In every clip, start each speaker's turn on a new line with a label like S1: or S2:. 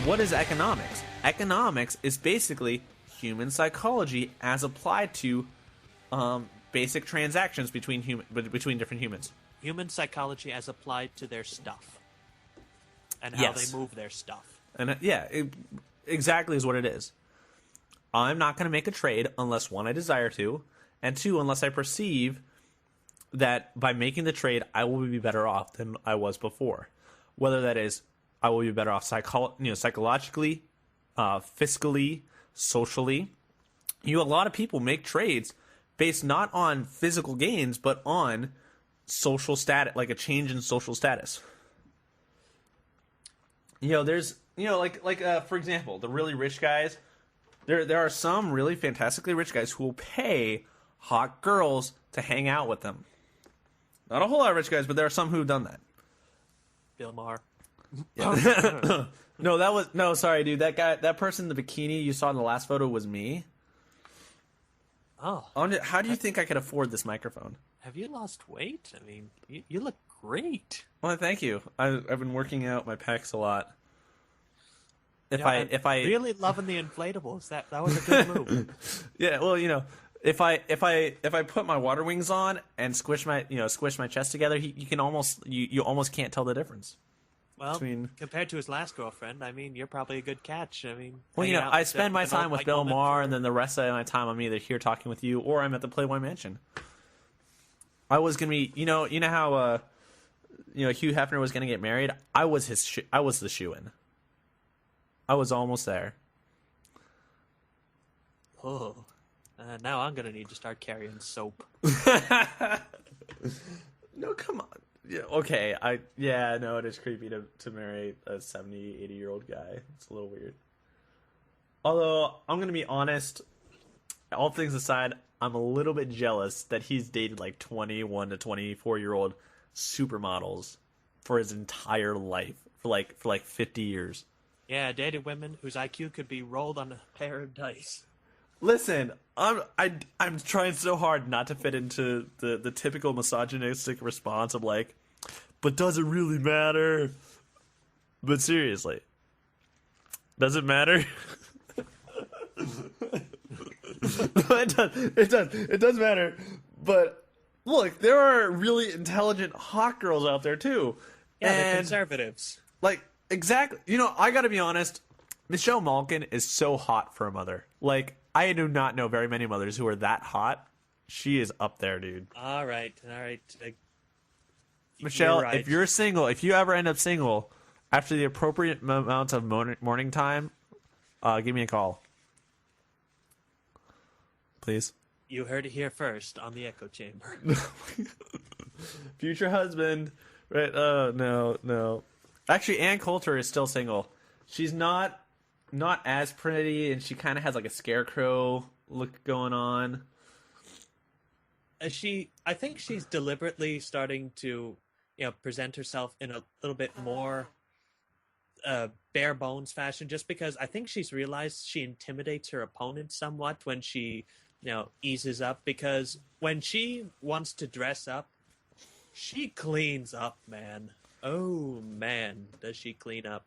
S1: what is economics? Economics is basically human psychology as applied to basic transactions between different humans.
S2: Human psychology as applied to their stuff. And how they move their stuff.
S1: And exactly is what it is. I'm not going to make a trade unless, one, I desire to, and two, unless I perceive that by making the trade, I will be better off than I was before. Whether that is, I will be better off psychologically, fiscally, socially. A lot of people make trades based not on physical gains, but on social status, like a change in social status. There's, for example, the really rich guys. There are some really fantastically rich guys who will pay hot girls to hang out with them. Not a whole lot of rich guys, but there are some who've done that.
S2: Bill Maher.
S1: Yeah. No, sorry, dude. That person in the bikini you saw in the last photo was me.
S2: Oh.
S1: How do you think I could afford this microphone?
S2: Have you lost weight? I mean, you look great.
S1: Well, thank you. I've been working out my pecs a lot. If I
S2: really loving the inflatables, that was a good move.
S1: Yeah, well, if I put my water wings on and squish my chest together, you almost can't tell the difference.
S2: Well, compared to his last girlfriend, I mean, you're probably a good catch. I mean,
S1: I spend my time with Bill Maher, and then the rest of my time I'm either here talking with you or I'm at the Playboy Mansion. I was gonna be, how Hugh Hefner was gonna get married. I was the shoo-in. I was almost there.
S2: Oh, now I'm gonna need to start carrying soap.
S1: No, come on. Yeah, okay. No, it is creepy to marry a 70, 80-year-old guy. It's a little weird. Although, I'm going to be honest, all things aside, I'm a little bit jealous that he's dated like 21 to 24-year-old supermodels for his entire life, for like 50 years.
S2: Yeah, dated women whose IQ could be rolled on a pair of dice.
S1: Listen, I'm trying so hard not to fit into the typical misogynistic response of like, but does it really matter? But seriously, does it matter? It does matter. But look, there are really intelligent hot girls out there too.
S2: Yeah, they're conservatives.
S1: Like, exactly. I gotta be honest, Michelle Malkin is so hot for a mother. Like, I do not know very many mothers who are that hot. She is up there, dude.
S2: All right.
S1: Michelle, right. If you're single, if you ever end up single, after the appropriate amount of morning time, give me a call. Please.
S2: You heard it here first on the EchoChamber.
S1: Future husband. Right? No. Actually, Ann Coulter is still single. She's not as pretty, and she kind of has like a scarecrow look going on.
S2: I think she's deliberately starting to, present herself in a little bit more bare bones fashion, just because I think she's realized she intimidates her opponent somewhat when she, eases up, because when she wants to dress up, she cleans up, man. Oh man, does she clean up.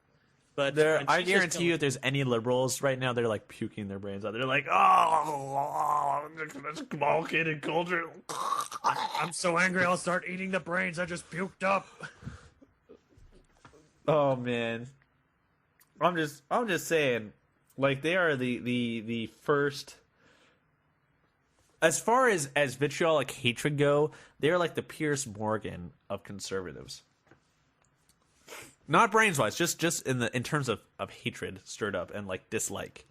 S2: But
S1: I guarantee you, if there's any liberals right now, they're like puking their brains out. They're like, oh, Malkin and Coulter.
S2: I'm so angry, I'll start eating the brains I just puked up.
S1: Oh man, I'm just saying, like, they are the first. As far as vitriolic hatred go, they're like the Piers Morgan of conservatives. Not brains wise, just in terms of hatred stirred up and like dislike.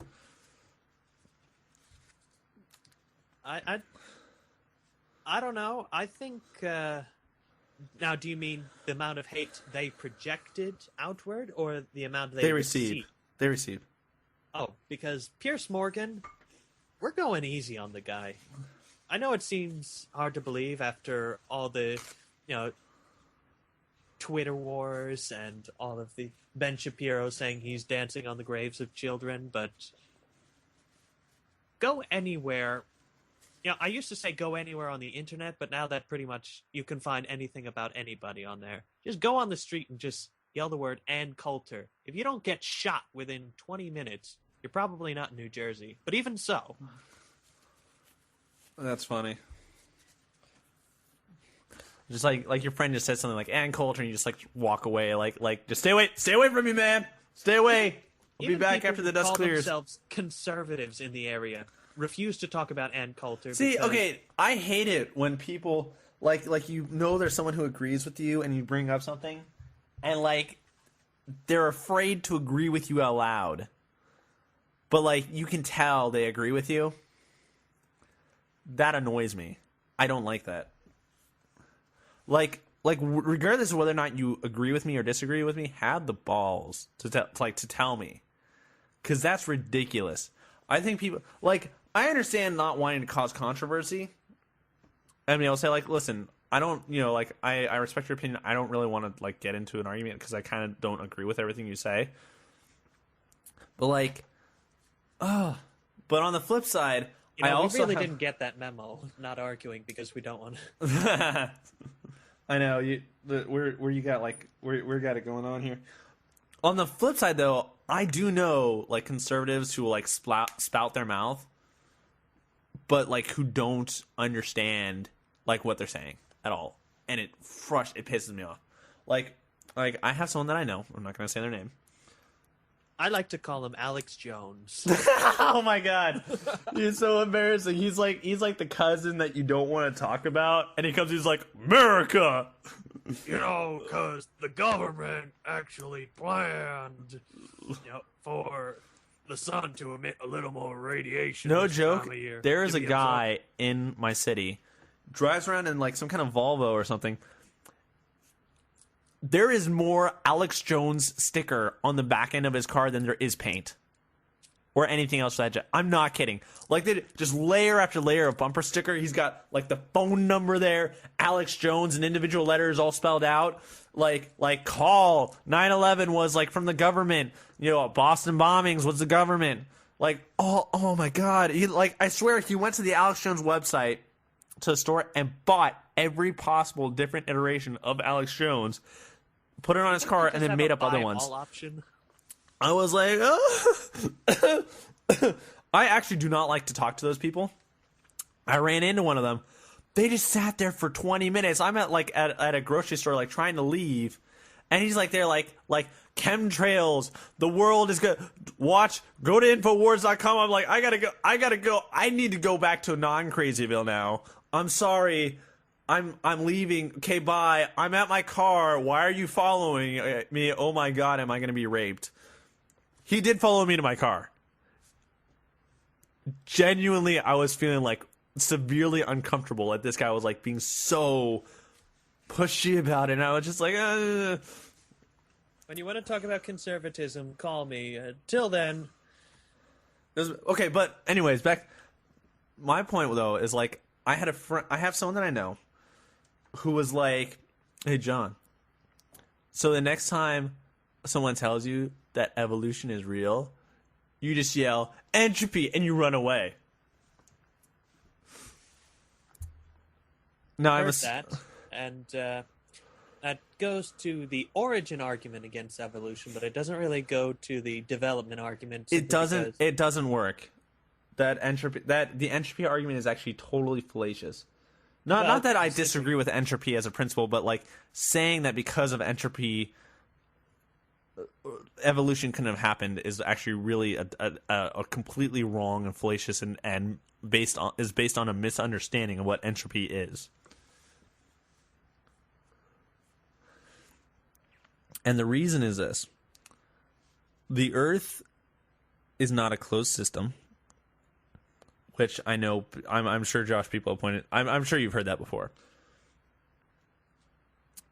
S2: I don't know. I think now, do you mean the amount of hate they projected outward, or the amount they received?
S1: They received.
S2: Oh, because Piers Morgan, we're going easy on the guy. I know it seems hard to believe after all the, Twitter wars and all of the Ben Shapiro saying he's dancing on the graves of children, but go anywhere. I used to say go anywhere on the internet, but now that pretty much you can find anything about anybody on there. Just go on the street and just yell the word Ann Coulter. If you don't get shot within 20 minutes, you're probably not in New Jersey. But even so.
S1: That's funny. Just like your friend just said something like Ann Coulter, and you just like walk away, like just stay away from me, man. Stay away. We'll be back after the dust clears.
S2: Themselves conservatives in the area refuse to talk about Ann Coulter.
S1: See, okay, I hate it when people like there's someone who agrees with you, and you bring up something, and like they're afraid to agree with you out loud, but like you can tell they agree with you. That annoys me. I don't like that. Like regardless of whether or not you agree with me or disagree with me, have the balls to tell me, because that's ridiculous. I think people I understand not wanting to cause controversy. I mean, I'll say listen, I don't, I respect your opinion. I don't really want to get into an argument because I kind of don't agree with everything you say. But but on the flip side,
S2: we really didn't get that memo. Not arguing because we don't want to.
S1: I know where you got where got it going on here. On the flip side, though, I do know conservatives who spout their mouth, but who don't understand what they're saying at all, and it pisses me off. I have someone that I know. I'm not going to say their name.
S2: I like to call him Alex Jones.
S1: Oh my god, he's so embarrassing. He's like the cousin that you don't want to talk about, and he's like, America,
S2: because the government actually planned, for the sun to emit a little more radiation.
S1: No joke. There is a guy in my city, drives around in some kind of Volvo or something. There is more Alex Jones sticker on the back end of his car than there is paint. Or anything else for that jet. I'm not kidding. They just layer after layer of bumper sticker. He's got the phone number there, Alex Jones, and individual letters all spelled out. Call 9/11 was from the government. Boston bombings was the government. Oh my god. He I swear he went to the Alex Jones website to the store and bought every possible different iteration of Alex Jones. Put it on his car, and then made up other ones.
S2: Option.
S1: I was like, oh. I actually do not like to talk to those people. I ran into one of them. They just sat there for 20 minutes. I'm at at a grocery store, trying to leave, and he's there, chemtrails. The world is good. Go to Infowars.com. I'm like, I gotta go. I need to go back to non-Crazyville now. I'm sorry. I'm leaving. Okay, bye. I'm at my car. Why are you following me? Oh my god, am I going to be raped? He did follow me to my car. Genuinely, I was feeling severely uncomfortable that this guy was being so pushy about it. And I was just like,
S2: When you want to talk about conservatism, call me. Till then.
S1: Okay, but anyways, back. My point though is I have someone that I know who was like, hey, John, so the next time someone tells you that evolution is real, you just yell, entropy, and you run away. No,
S2: I heard that, and that goes to the origin argument against evolution, but it doesn't really go to the development argument.
S1: It doesn't work. The entropy argument is actually totally fallacious. Not that I disagree with entropy as a principle, but saying that because of entropy, evolution couldn't have happened is actually really a completely wrong and fallacious and based on a misunderstanding of what entropy is. And the reason is this: the Earth is not a closed system. Which I know, I'm sure Josh people have pointed. I'm sure you've heard that before.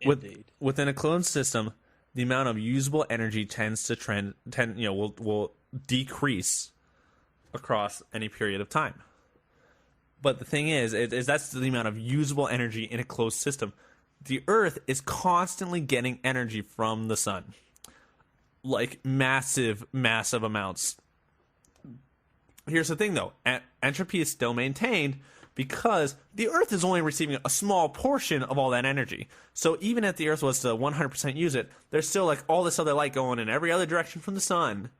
S2: Indeed.
S1: Within a closed system, the amount of usable energy tends to will decrease across any period of time. But the thing is that's the amount of usable energy in a closed system. The Earth is constantly getting energy from the sun, massive amounts. Here's the thing, though. Entropy is still maintained because the Earth is only receiving a small portion of all that energy. So even if the Earth was to 100% use it, there's still like all this other light going in every other direction from the sun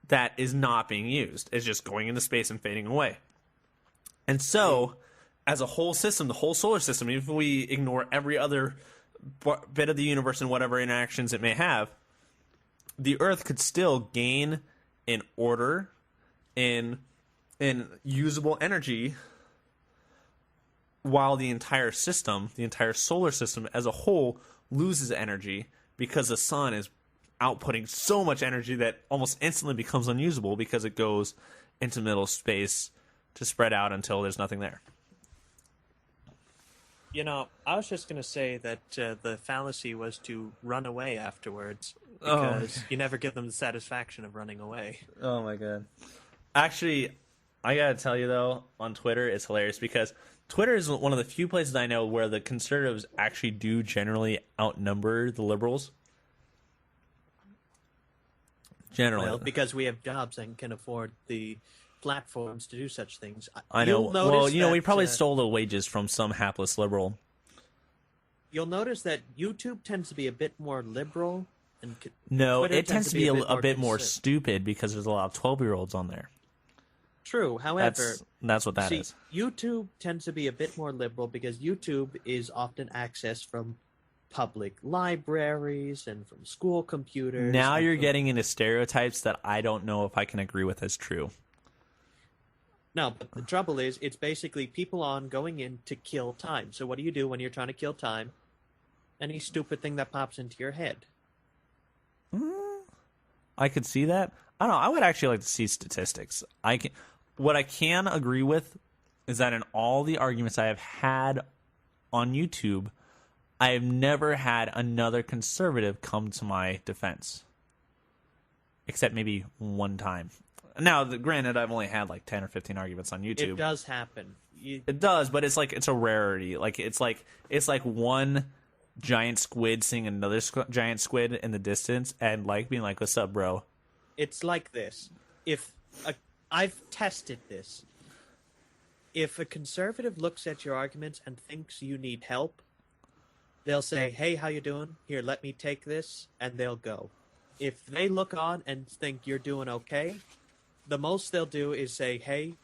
S1: that is not being used. It's just going into space and fading away. And so, as a whole system, the whole solar system, even if we ignore every other bit of the universe and whatever interactions it may have, the Earth could still gain in order, in usable energy, while the entire system, the entire solar system as a whole, loses energy because the sun is outputting so much energy that almost instantly becomes unusable because it goes into middle space to spread out until there's nothing there.
S2: You know, I was just going to say that the fallacy was to run away afterwards, because you never give them the satisfaction of running away.
S1: Oh my god. Actually, I gotta tell you though, on Twitter, it's hilarious because Twitter is one of the few places I know where the conservatives actually do generally outnumber the liberals. Generally.
S2: Well, because we have jobs and can afford the platforms to do such things.
S1: I know. Well, you know, we probably stole the wages from some hapless liberal.
S2: You'll notice that YouTube tends to be a bit more liberal. And
S1: no,
S2: Twitter
S1: it tends to be a bit more
S2: conservative.
S1: stupid because there's a lot of 12-year-olds on there.
S2: True. However,
S1: that's what that is.
S2: YouTube tends to be a bit more liberal because YouTube is often accessed from public libraries and from school computers.
S1: Now you're getting into stereotypes that I don't know if I can agree with as true.
S2: No, but the trouble is, it's basically people going in to kill time. So what do you do when you're trying to kill time? Any stupid thing that pops into your head.
S1: I could see that. I don't know. I would actually like to see statistics. What I can agree with is that in all the arguments I have had on YouTube, I have never had another conservative come to my defense. Except maybe one time. Now, granted, I've only had like 10 or 15 arguments on YouTube.
S2: It does happen.
S1: It does, but it's a rarity. It's like one giant squid seeing another giant squid in the distance and like being like, "What's up, bro?"
S2: It's like this. I've tested this. If a conservative looks at your arguments and thinks you need help, they'll say, "Hey, how you doing? Here, let me take this," and they'll go. If they look on and think you're doing okay, the most they'll do is say, "Hey,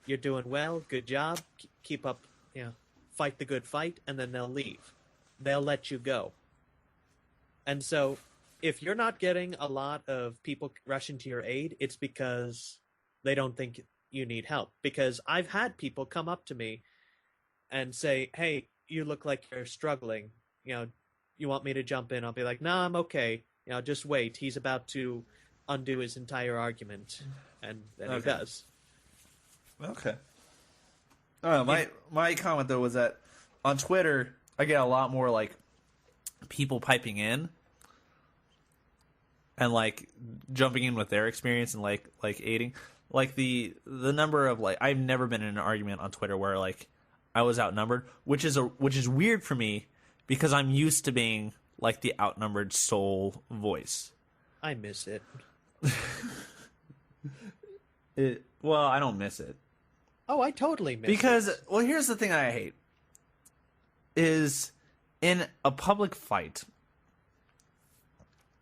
S2: you're doing well, good job, keep up, fight the good fight," and then they'll leave. They'll let you go. And so, if you're not getting a lot of people rushing to your aid, it's because they don't think you need help. Because I've had people come up to me and say, "Hey, you look like you're struggling. You want me to jump in?" I'll be like, "No, I'm okay. Just wait. He's about to undo his entire argument." And then he does.
S1: Okay. My comment though was that on Twitter I get a lot more like people piping in and like jumping in with their experience and like aiding. Like the number of like I've never been in an argument on Twitter where like I was outnumbered, which is weird for me because I'm used to being like the outnumbered sole voice.
S2: I miss it.
S1: Well, I don't miss it.
S2: Oh, I totally miss
S1: because,
S2: it.
S1: Well, here's the thing I hate. Is in a public fight,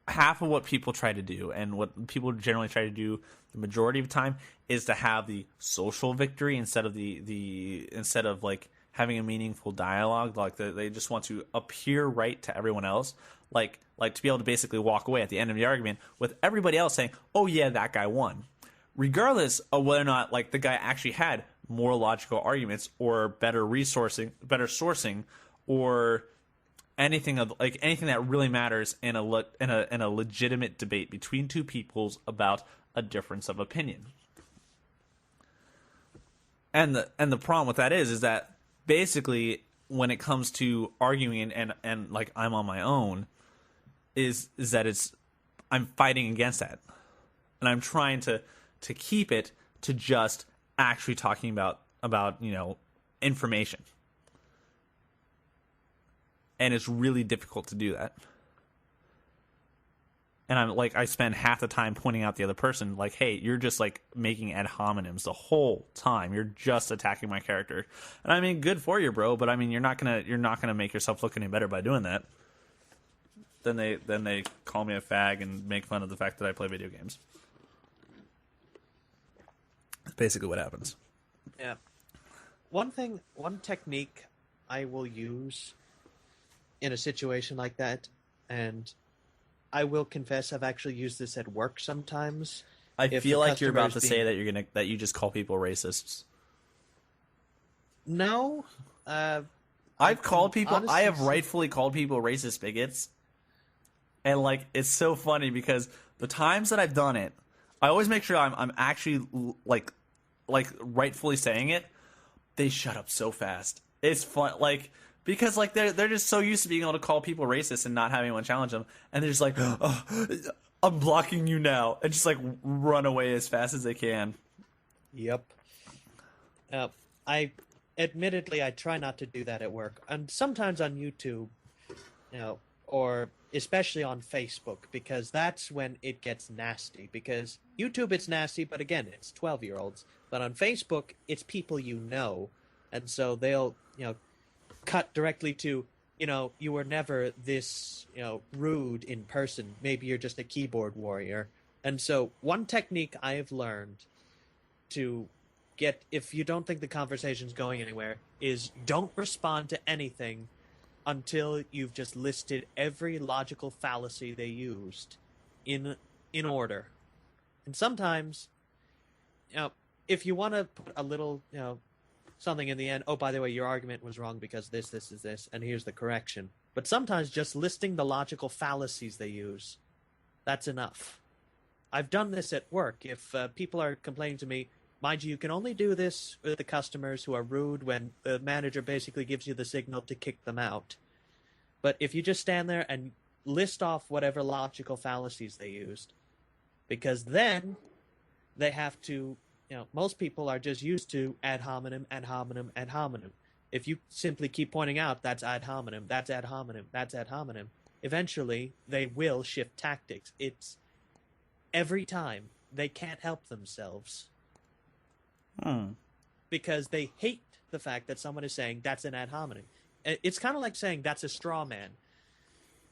S1: half of what people try to do, and what people generally try to do the majority of the time, is to have the social victory instead of instead of like having a meaningful dialogue. Like they just want to appear right to everyone else. Like to be able to basically walk away at the end of the argument with everybody else saying, "Oh yeah, that guy won," regardless of whether or not like the guy actually had more logical arguments or better sourcing, or anything that really matters in a legitimate debate between two peoples about a difference of opinion. And the problem with that is that basically when it comes to arguing and like I'm on my own, is that I'm fighting against that, and I'm trying to keep it to just actually talking about information. And it's really difficult to do that. and I'm like, I spend half the time pointing out the other person, like, hey, you're just like making ad hominems the whole time. You're just attacking my character. And I mean, good for you, bro. But I mean, you're not gonna make yourself look any better by doing that. Then they call me a fag and make fun of the fact that I play video games. That's basically what happens.
S2: Yeah. One technique I will use in a situation like that, and I will confess I've actually used this at work sometimes.
S1: I feel like you're about to say that you just call people racists.
S2: No.
S1: I've called people. I have rightfully called people racist bigots, and like it's so funny because the times that I've done it, I always make sure I'm actually like rightfully saying it. They shut up so fast. It's fun, like because like they're just so used to being able to call people racist and not having anyone challenge them, and they're just like, oh, I'm blocking you now, and just like run away as fast as they can.
S2: Yep. I admittedly I try not to do that at work, and sometimes on YouTube, or especially on Facebook, because that's when it gets nasty. Because YouTube, it's nasty, but again, it's 12-year-olds. But on Facebook, it's people you know, and so they'll cut directly to you were never this rude in person. Maybe you're just a keyboard warrior. And so one technique I have learned to get, if you don't think the conversation's going anywhere, is don't respond to anything until you've just listed every logical fallacy they used in order. And sometimes, if you want to put a little, something in the end, oh, by the way, your argument was wrong because this is this, and here's the correction. But sometimes just listing the logical fallacies they use, that's enough. I've done this at work. If people are complaining to me, mind you can only do this with the customers who are rude when the manager basically gives you the signal to kick them out. But if you just stand there and list off whatever logical fallacies they used, because then they have to, most people are just used to ad hominem, ad hominem, ad hominem. If you simply keep pointing out that's ad hominem, that's ad hominem, that's ad hominem, eventually they will shift tactics. It's every time they can't help themselves. Because they hate the fact that someone is saying that's an ad hominem. It's kind of like saying that's a straw man.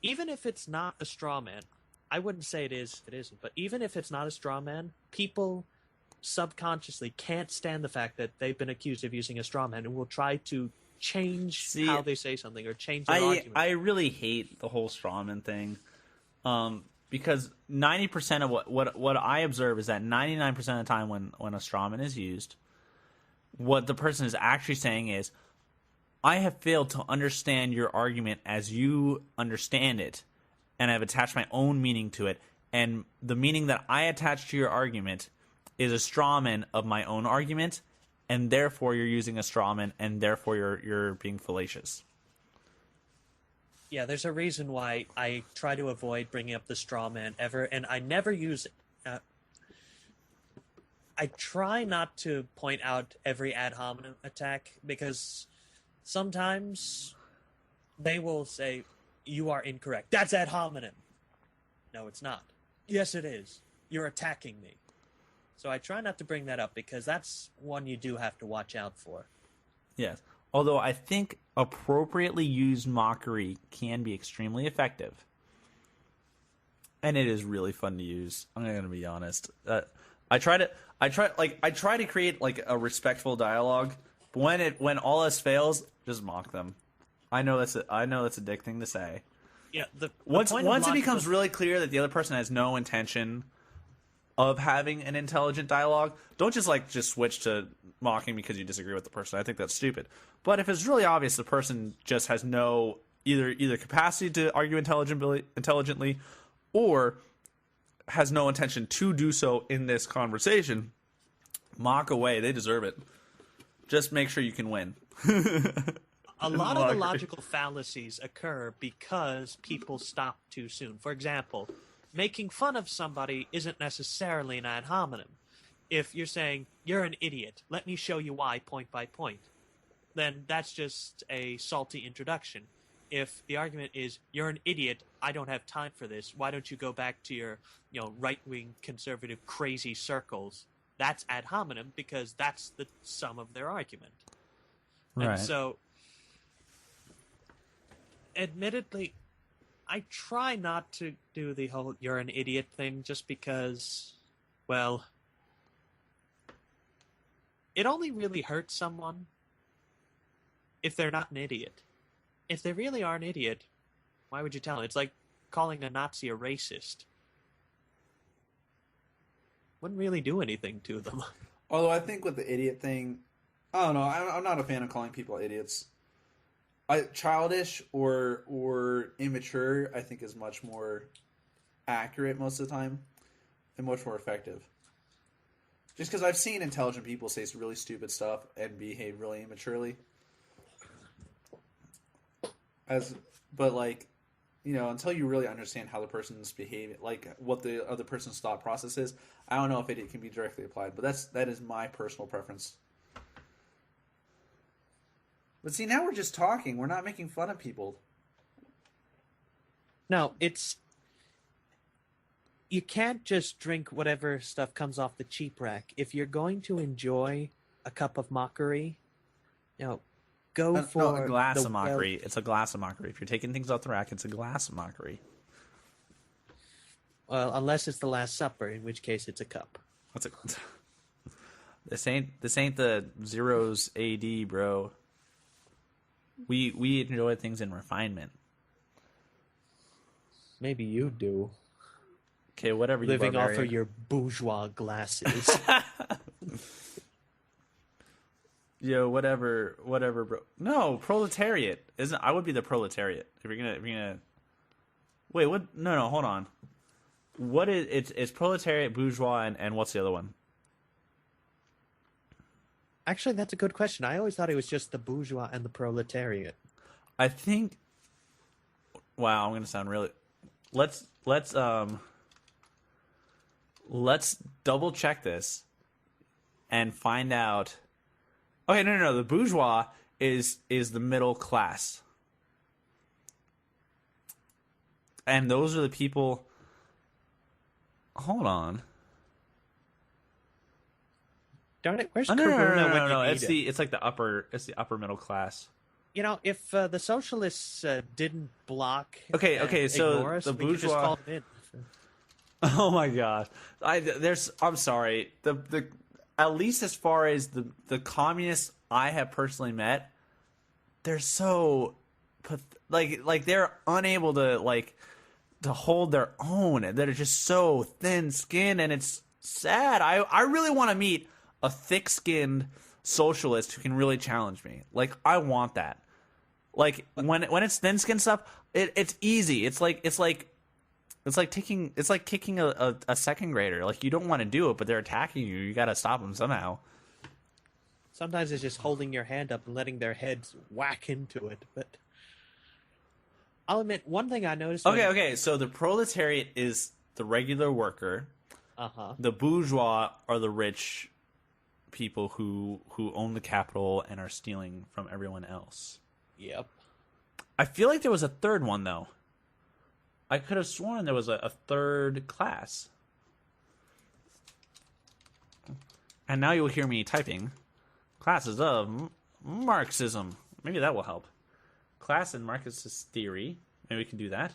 S2: Even if it's not a straw man, I wouldn't say it isn't, but even if it's not a straw man, people subconsciously can't stand the fact that they've been accused of using a straw man and will try to change how they say something or change their argument. I
S1: really hate the whole straw man thing. Because 90% of what I observe is that 99% of the time when a straw man is used, what the person is actually saying is, I have failed to understand your argument as you understand it, and I've attached my own meaning to it, and the meaning that I attach to your argument is a straw man of my own argument, and therefore you're using a straw man, and therefore you're being fallacious.
S2: Yeah, there's a reason why I try to avoid bringing up the straw man ever, and I never use it. I try not to point out every ad hominem attack, because sometimes they will say, you are incorrect. That's ad hominem. No, it's not. Yes, it is. You're attacking me. So I try not to bring that up, because that's one you do have to watch out for.
S1: Yes. Although I think appropriately used mockery can be extremely effective. And it is really fun to use. I'm going to be honest. I try to create like a respectful dialogue. But when all else fails, just mock them. I know that's a dick thing to say.
S2: Yeah.
S1: Once it becomes really clear that the other person has no intention of having an intelligent dialogue, don't just switch to mocking because you disagree with the person. I think that's stupid. But if it's really obvious the person just has no either capacity to argue intelligently or has no intention to do so in this conversation, mock away. They deserve it. Just make sure you can win.
S2: A lot of the logical fallacies occur because people stop too soon. For example, making fun of somebody isn't necessarily an ad hominem. If you're saying, you're an idiot, let me show you why point by point, then that's just a salty introduction. if the argument is you're an idiot, I don't have time for this. Why don't you go back to your, right-wing conservative crazy circles? That's ad hominem because that's the sum of their argument.
S1: Right.
S2: And so, admittedly, I try not to do the whole "you're an idiot" thing just because, well, it only really hurts someone if they're not an idiot. If they really are an idiot, why would you tell them? It's like calling a Nazi a racist. Wouldn't really do anything to them.
S3: Although I think with the idiot thing, I don't know. I'm not a fan of calling people idiots. Childish or immature, I think, is much more accurate most of the time and much more effective. Just because I've seen intelligent people say some really stupid stuff and behave really immaturely. Until you really understand how the person's behaving, like what the other person's thought process is, I don't know if it can be directly applied. But that is my personal preference. But see, now we're just talking. We're not making fun of people.
S2: No, you can't just drink whatever stuff comes off the cheap rack. If you're going to enjoy a cup of mockery, go for
S1: a glass of mockery. It's a glass of mockery. If you're taking things off the rack, it's a glass of mockery.
S2: Well, unless it's the Last Supper, in which case it's a cup.
S1: This ain't the zeros AD, bro. We enjoy things in refinement.
S2: Maybe you do.
S1: Okay, whatever.
S2: Living off of your bourgeois glasses.
S1: Yo, whatever, bro. No, proletariat isn't. I would be the proletariat if you're gonna. Wait, what? No, hold on. What is it's proletariat, bourgeois, and what's the other one?
S2: Actually, that's a good question. I always thought it was just the bourgeois and the proletariat.
S1: I think. Wow, I'm gonna sound really. Let's double check this and find out. Okay, no. The bourgeois is the middle class, and those are the people. Hold on.
S2: Darn it! Where's
S1: No.
S2: It's
S1: It's like the upper middle class.
S2: If the socialists didn't block,
S1: Okay. So
S2: ignore us,
S1: the
S2: we could just
S1: bourgeois.
S2: call them in.
S1: Oh my gosh! I'm sorry. The at least as far as the communists I have personally met, they're so like they're unable to hold their own. They're just so thin-skinned, and it's sad. I really want to meet a thick-skinned socialist who can really challenge me. Like, I want that. Like, when it's thin-skinned stuff, it's easy. It's like kicking a second grader. Like, you don't want to do it, but they're attacking you. You got to stop them somehow.
S2: Sometimes it's just holding your hand up and letting their heads whack into it. But I'll admit, one thing I noticed.
S1: Okay. So the proletariat is the regular worker. The bourgeois are the rich people who own the capital and are stealing from everyone else.
S2: Yep.
S1: I feel like there was a third one, though. I could have sworn there was a third class. And now you'll hear me typing. Classes of Marxism. Maybe that will help. Class and Marxist theory. Maybe we can do that.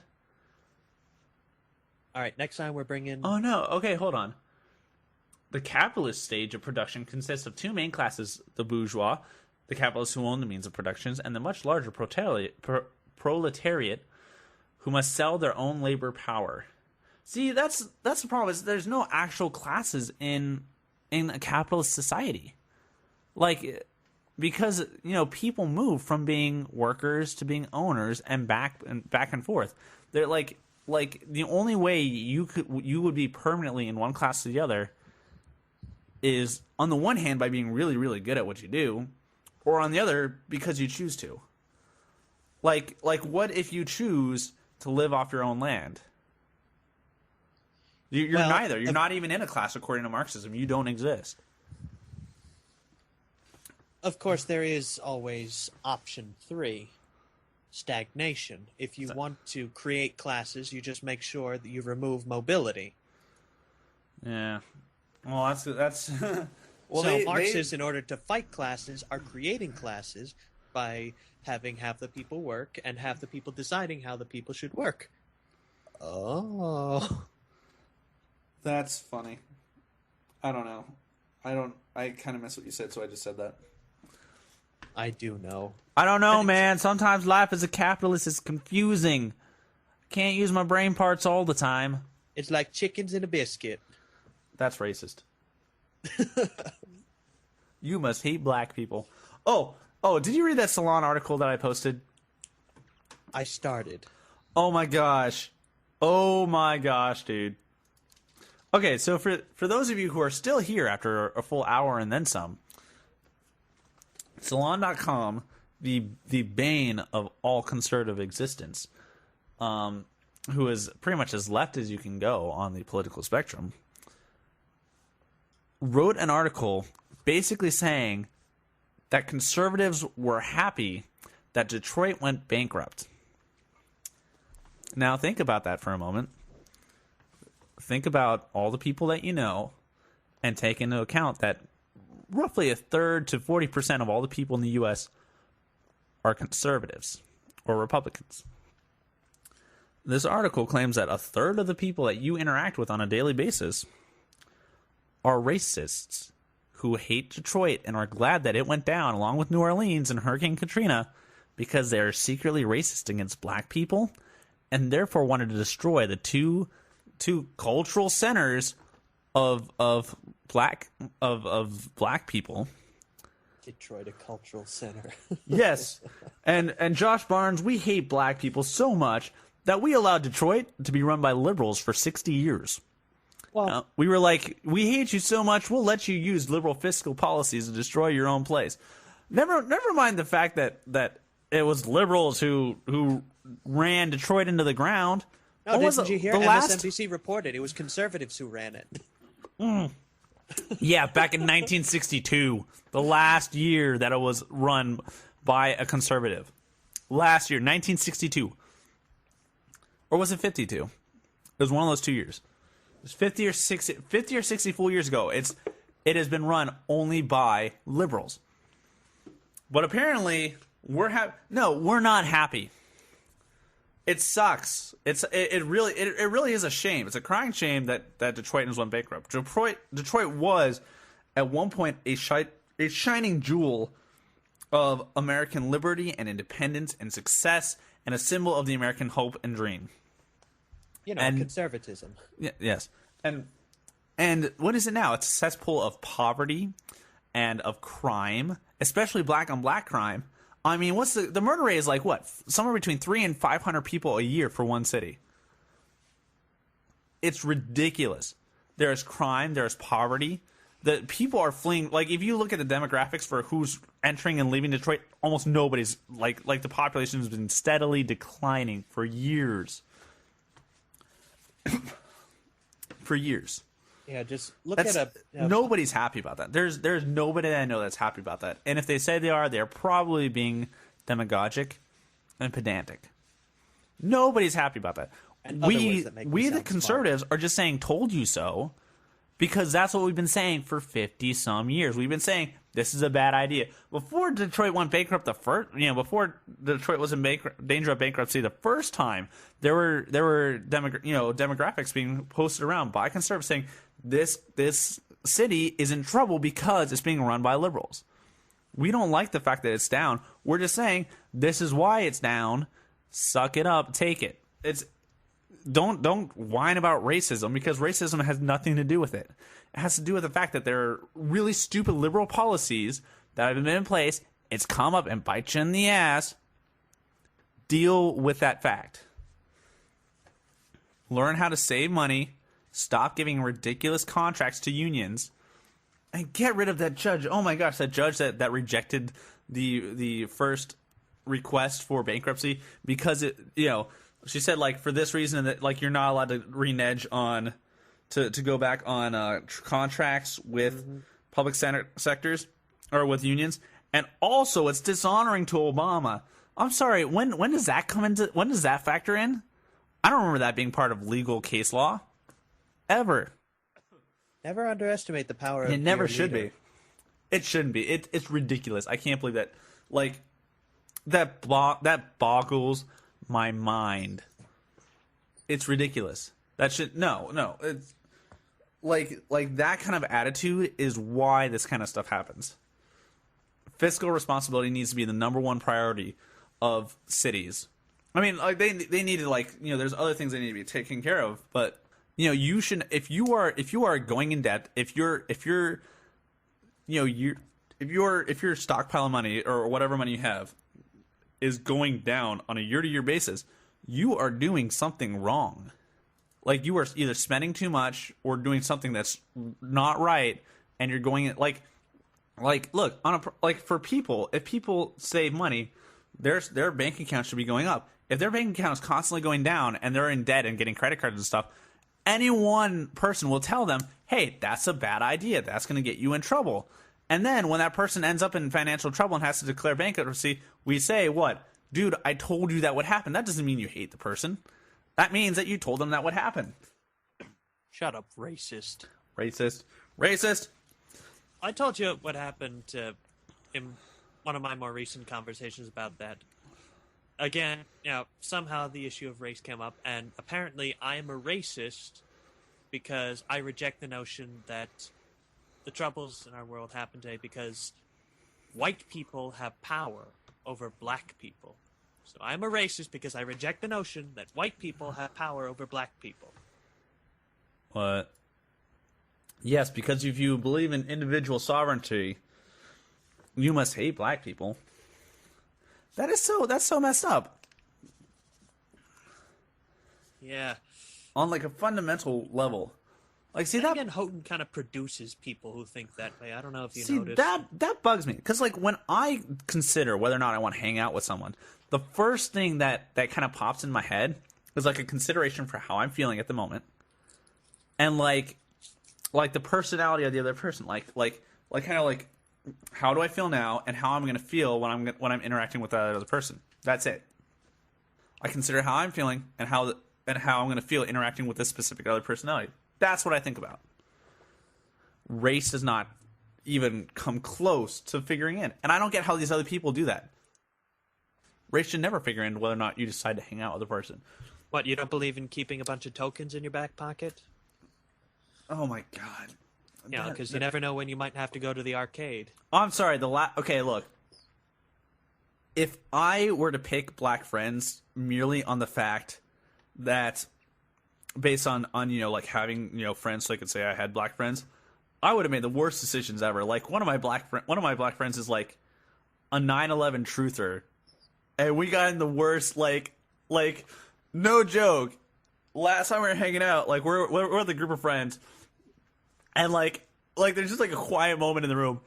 S2: All right, next time we're bringing...
S1: Oh, no. Okay, hold on. The capitalist stage of production consists of two main classes, the bourgeois, the capitalists who own the means of production, and the much larger proletariat, who must sell their own labor power. See, that's the problem. Is there's no actual classes in a capitalist society. Like, because, people move from being workers to being owners and back and forth. They're like the only way you would be permanently in one class to the other is, on the one hand, by being really, really good at what you do, or on the other, because you choose to. Like what if you choose to live off your own land? You're neither. You're not even in a class according to Marxism. You don't exist.
S2: Of course, there is always option 3. stagnation. If you want to create classes, you just make sure that you remove mobility.
S1: Yeah. Well, that's
S3: Well,
S2: so Marxists, in order to fight classes, are creating classes by having half the people work and half the people deciding how the people should work. Oh.
S3: That's funny. I don't know. I kind of missed what you said, so I just said that.
S2: I do know.
S1: I don't know, man. Sometimes life as a capitalist is confusing. Can't use my brain parts all the time.
S2: It's like chickens in a biscuit.
S1: That's racist. You must hate black people. Oh, did you read that Salon article that I posted?
S2: I started.
S1: Oh my gosh, dude. Okay, so for those of you who are still here after a full hour and then some, Salon.com, the bane of all conservative existence, who is pretty much as left as you can go on the political spectrum, wrote an article basically saying that conservatives were happy that Detroit went bankrupt. Now think about that for a moment. Think about all the people that you know and take into account that roughly a third to 40% of all the people in the U.S. are conservatives or Republicans. This article claims that a third of the people that you interact with on a daily basis are racists who hate Detroit and are glad that it went down along with New Orleans and Hurricane Katrina because they're secretly racist against black people and therefore wanted to destroy the two cultural centers of black people.
S2: Detroit, a cultural center.
S1: Yes. And Josh Barnes, we hate black people so much that we allowed Detroit to be run by liberals for 60 years.
S2: Well,
S1: We were like, we hate you so much, we'll let you use liberal fiscal policies to destroy your own place. Never mind the fact that it was liberals who ran Detroit into the ground.
S2: no,
S1: What was
S2: didn't you
S1: it?
S2: hear?
S1: The last-
S2: MSNBC reported it was conservatives who ran it.
S1: Yeah, back in 1962, the last year that it was run by a conservative. Last year, 1962. Or was it 52? It was one of those 2 years. It was 50 or 60 full years ago. It has been run only by liberals. But apparently, we're not happy. It sucks. It really is a shame. It's a crying shame that Detroit has went bankrupt. Detroit was at one point a shining jewel of American liberty and independence and success and a symbol of the American hope and dream.
S2: You know,
S1: And-
S2: conservatism.
S1: Yes. And what is it now? It's a cesspool of poverty and of crime, especially black on black crime. I mean, what's the murder rate is like what? Somewhere between 300 and 500 people a year for one city. It's ridiculous. There's crime, there's poverty. The people are fleeing. Like, if you look at the demographics for who's entering and leaving Detroit, almost nobody's like the population has been steadily declining for years. For years.
S2: Yeah, just look
S1: That's,
S2: at
S1: nobody's happy about that. There's nobody that I know that's happy about that. And if they say they are, they're probably being demagogic and pedantic. Nobody's happy about that.
S2: And other ways that make me
S1: We the
S2: sound
S1: conservatives are just saying "told you so," because that's what we've been saying for 50 some years. We've been saying this is a bad idea before Detroit went bankrupt. Before Detroit was in danger of bankruptcy the first time, there were demographics being posted around by conservatives saying this city is in trouble because it's being run by liberals. We don't like the fact that it's down. We're just saying this is why it's down. Suck it up, take it. Don't whine about racism, because racism has nothing to do with it. It has to do with the fact that there are really stupid liberal policies that have been in place. It's come up and bite you in the ass. Deal with that fact. Learn how to save money. Stop giving ridiculous contracts to unions. And get rid of that judge. Oh my gosh, that judge that rejected the first request for bankruptcy because she said, like, for this reason that, like, you're not allowed to renege on to go back on contracts with public sectors or with unions. And also, it's dishonoring to Obama I'm sorry. When does that come into? When does that factor in? I don't remember that being part of legal case law, ever.
S2: Never underestimate the power of
S1: It never
S2: your
S1: should
S2: leader.
S1: be. It shouldn't be. It's ridiculous. I can't believe that. Like, that boggles my mind. It's ridiculous. That should no. It's like that kind of attitude is why this kind of stuff happens. Fiscal responsibility needs to be the number one priority of cities. I mean, like they need to, like, you know, there's other things they need to be taken care of, but you know, you should, if you are going in debt, if your stockpile of money or whatever money you have is going down on a year-to-year basis, you are doing something wrong. Like, you are either spending too much or doing something that's not right, and you're going like look, for people, if people save money, their bank account should be going up. If their bank account is constantly going down and they're in debt and getting credit cards and stuff, any one person will tell them, hey, that's a bad idea. That's going to get you in trouble. And then when that person ends up in financial trouble and has to declare bankruptcy, we say, what? Dude, I told you that would happen. That doesn't mean you hate the person. That means that you told them that would happen.
S2: Shut up, racist.
S1: Racist.
S2: I told you what happened in one of my more recent conversations about that. Again, you know, somehow the issue of race came up, and apparently I am a racist because I reject the notion that the troubles in our world happen today because white people have power over black people. So I'm a racist because I reject the notion that white people have power over black people.
S1: What? Yes, because if you believe in individual sovereignty, you must hate black people. That's so messed up.
S2: Yeah.
S1: On like a fundamental level. Like, see, that
S2: again, Houghton kind of produces people who think that way. I don't know if you
S1: see,
S2: noticed.
S1: that bugs me. Because, like, when I consider whether or not I want to hang out with someone, the first thing that kind of pops in my head is like a consideration for how I'm feeling at the moment. And like the personality of the other person. Like kind of like, how do I feel now, and how I'm going to feel when I'm interacting with that other person. That's it. I consider how I'm feeling and how I'm going to feel interacting with this specific other personality. That's what I think about. Race does not even come close to figuring in, and I don't get how these other people do that. Race should never figure in whether or not you decide to hang out with a person.
S2: What, you don't believe in keeping a bunch of tokens in your back pocket?
S1: Oh my god.
S2: Yeah, because you never know when you might have to go to the arcade.
S1: Oh, I'm sorry. Okay, look. If I were to pick black friends merely on the fact that, based on you know, like having, you know, friends, so I could say I had black friends, I would have made the worst decisions ever. Like, one of my black friends is like a 9/11 truther, and we got in the worst, like no joke. Last time we were hanging out, like we're with a group of friends, and like there's just like a quiet moment in the room,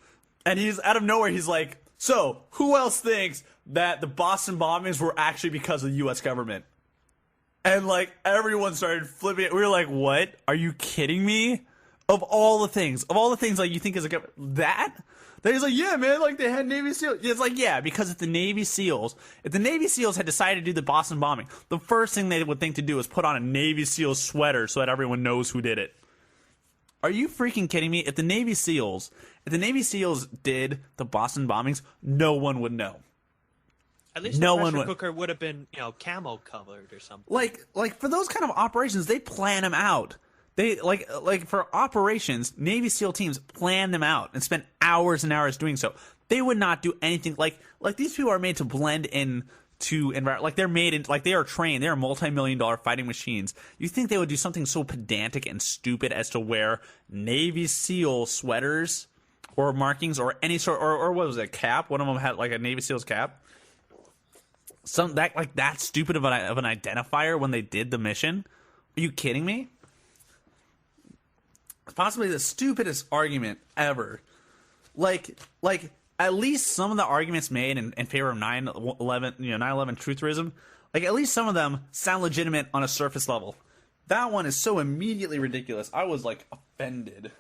S1: and he's out of nowhere, he's like, so who else thinks that the Boston bombings were actually because of the U.S. government? And like everyone started flipping it. We were like, what? Are you kidding me? Of all the things like you think is a government, that he's like, yeah, man, like they had Navy SEALs. It's like, yeah, because if the Navy SEAls had decided to do the Boston bombing, the first thing they would think to do is put on a Navy SEAL sweater so that everyone knows who did it. Are you freaking kidding me? If the Navy SEAls did the Boston bombings, no one would know.
S2: At least the pressure cooker would have been, you know, camo covered or something.
S1: Like for those kind of operations, they plan them out. They like for operations, Navy SEAL teams plan them out and spend hours and hours doing so. They would not do anything like these people are made to blend in to environment. Like they're made in, like they are trained. They are multi-million-dollar fighting machines. You think they would do something so pedantic and stupid as to wear Navy SEAL sweaters or markings or any sort, or what was it, cap? One of them had like a Navy SEAL's cap. That stupid of an identifier when they did the mission? Are you kidding me? Possibly the stupidest argument ever. Like at least some of the arguments made in favor of 9/11, you know, 9/11 trutherism, like at least some of them sound legitimate on a surface level. That one is so immediately ridiculous. I was like offended.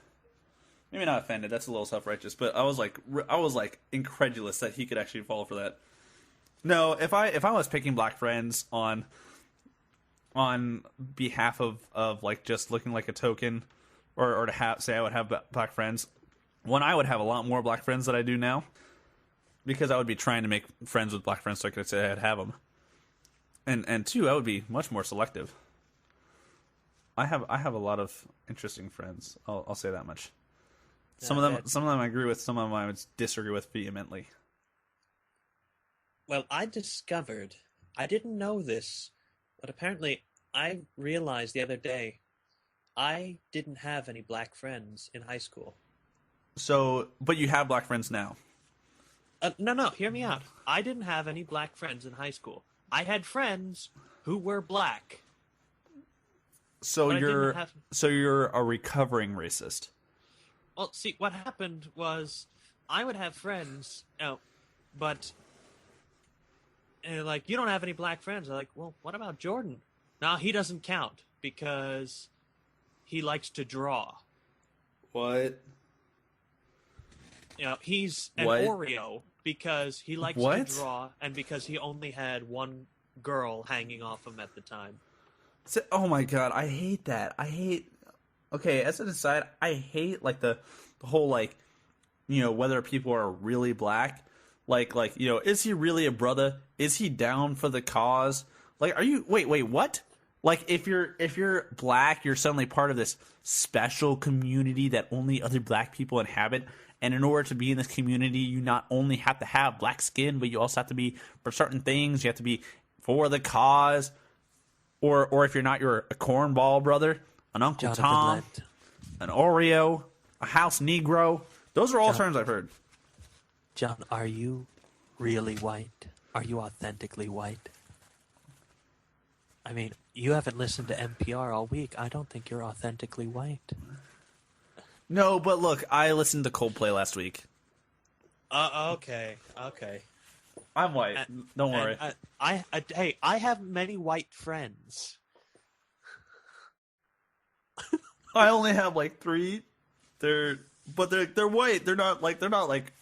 S1: Maybe not offended. That's a little self-righteous, but I was like incredulous that he could actually fall for that. No, if I was picking black friends on behalf of like just looking like a token, or to have say I would have black friends, one, I would have a lot more black friends than I do now, because I would be trying to make friends with black friends so I could say I'd have them, and two, I would be much more selective. I have a lot of interesting friends. I'll say that much. Some of them I agree with. Some of them I would disagree with vehemently.
S2: Well, I discovered, I didn't know this, but apparently I realized the other day I didn't have any black friends in high school.
S1: So, but you have black friends now.
S2: No, hear me out. I didn't have any black friends in high school. I had friends who were black.
S1: So you're a recovering racist.
S2: Well, see, what happened was I would have friends, but like, you don't have any black friends. I'm like, well, what about Jordan? No, he doesn't count because he likes to draw.
S3: What?
S2: He's an Oreo because he likes to draw and because he only had one girl hanging off him at the time.
S1: Oh my god, I hate that. Okay, as an aside, I hate like the whole like, whether people are really black, like is he really a brother? Is he down for the cause? Like, are you wait, what? Like, if you're black, you're suddenly part of this special community that only other black people inhabit. And in order to be in this community, you not only have to have black skin, but you also have to be for certain things. You have to be for the cause. Or if you're not, you're a cornball brother, an Uncle
S2: Jonathan
S1: Tom,
S2: Lent.
S1: an Oreo, a house Negro. Those are all terms I've heard.
S2: John, are you really white? Are you authentically white? I mean, you haven't listened to NPR all week. I don't think you're authentically white.
S1: No, but look, I listened to Coldplay last week.
S2: Okay.
S1: I'm white. Don't worry.
S2: I have many white friends.
S1: I only have like 3. They're white. They're not like.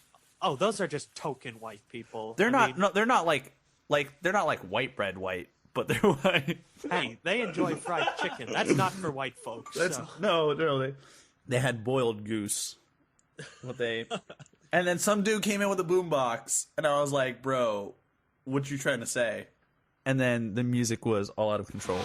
S2: Oh, those are just token white people.
S1: They're not like white bread white, but they're white.
S2: Hey, they enjoy fried chicken. That's not for white folks.
S1: No, they had boiled goose. And then some dude came in with a boombox, and I was like, bro, what you trying to say? And then the music was all out of control.